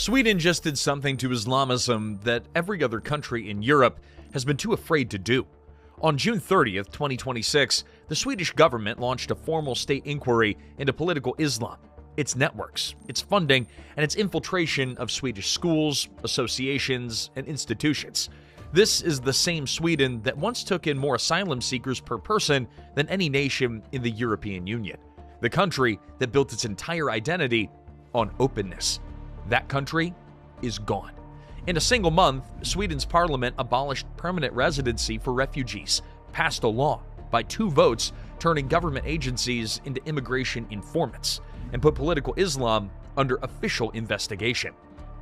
Sweden just did something to Islamism that every other country in Europe has been too afraid to do. On June 30th, 2026, the Swedish government launched a formal state inquiry into political Islam, its networks, its funding, and its infiltration of Swedish schools, associations, and institutions. This is the same Sweden that once took in more asylum seekers per person than any nation in the European Union. The country that built its entire identity on openness. That country is gone. In a single month, Sweden's parliament abolished permanent residency for refugees, passed a law by 2 votes turning government agencies into immigration informants, and put political Islam under official investigation.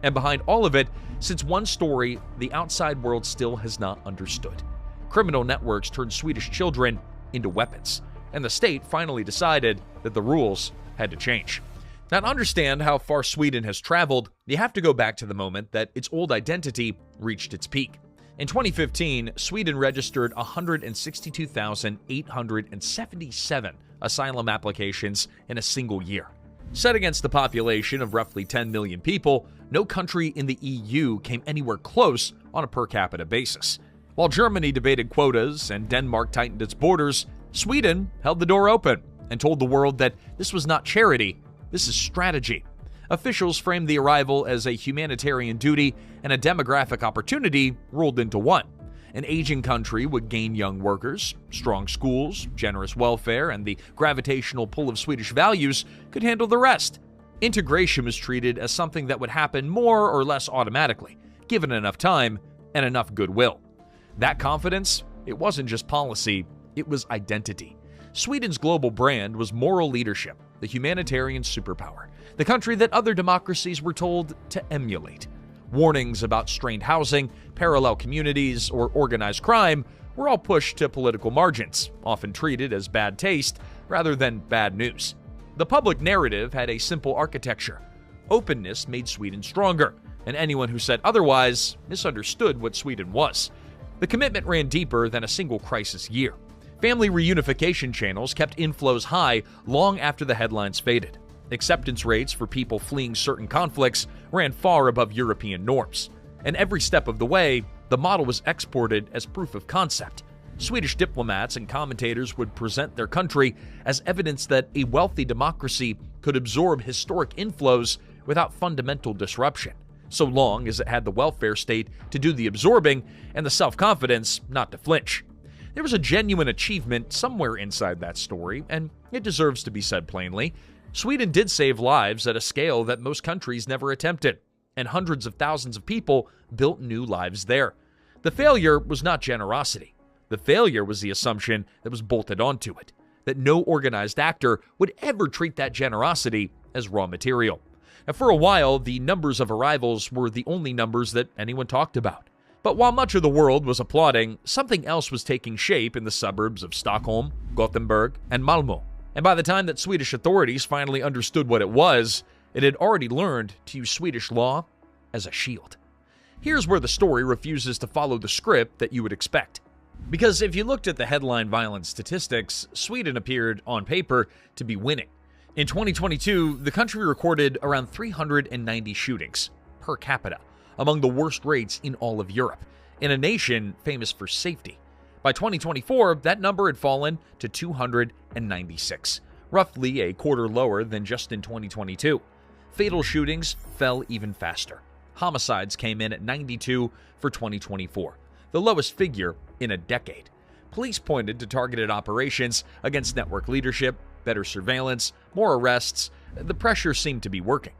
And behind all of it sits one story the outside world still has not understood. Criminal networks turned Swedish children into weapons, and the state finally decided that the rules had to change. Now, to understand how far Sweden has traveled, you have to go back to the moment that its old identity reached its peak. In 2015, Sweden registered 162,877 asylum applications in a single year. Set against the population of roughly 10 million people, no country in the EU came anywhere close on a per capita basis. While Germany debated quotas and Denmark tightened its borders, Sweden held the door open and told the world that this was not charity, this is strategy. Officials framed the arrival as a humanitarian duty and a demographic opportunity rolled into one. An aging country would gain young workers, strong schools, generous welfare, and the gravitational pull of Swedish values could handle the rest. Integration was treated as something that would happen more or less automatically, given enough time and enough goodwill. That confidence, it wasn't just policy, it was identity. Sweden's global brand was moral leadership, the humanitarian superpower, the country that other democracies were told to emulate. Warnings about strained housing, parallel communities, or organized crime were all pushed to political margins, often treated as bad taste rather than bad news. The public narrative had a simple architecture. Openness made Sweden stronger, and anyone who said otherwise misunderstood what Sweden was. The commitment ran deeper than a single crisis year. Family reunification channels kept inflows high long after the headlines faded. Acceptance rates for people fleeing certain conflicts ran far above European norms. And every step of the way, the model was exported as proof of concept. Swedish diplomats and commentators would present their country as evidence that a wealthy democracy could absorb historic inflows without fundamental disruption, so long as it had the welfare state to do the absorbing and the self-confidence not to flinch. There was a genuine achievement somewhere inside that story, and it deserves to be said plainly. Sweden did save lives at a scale that most countries never attempted, and hundreds of thousands of people built new lives there. The failure was not generosity. The failure was the assumption that was bolted onto it, that no organized actor would ever treat that generosity as raw material. Now, for a while, the numbers of arrivals were the only numbers that anyone talked about. But while much of the world was applauding, something else was taking shape in the suburbs of Stockholm, Gothenburg, and Malmö. And by the time that Swedish authorities finally understood what it had already learned to use Swedish law as a shield. Here's where the story refuses to follow the script that you would expect. Because if you looked at the headline violence statistics, Sweden appeared on paper to be winning. In 2022, the country recorded around 390 shootings per capita, among the worst rates in all of Europe, in a nation famous for safety. By 2024, that number had fallen to 296, roughly a quarter lower than just in 2022. Fatal shootings fell even faster. Homicides came in at 92 for 2024, the lowest figure in a decade. Police pointed to targeted operations against network leadership, better surveillance, more arrests. The pressure seemed to be working.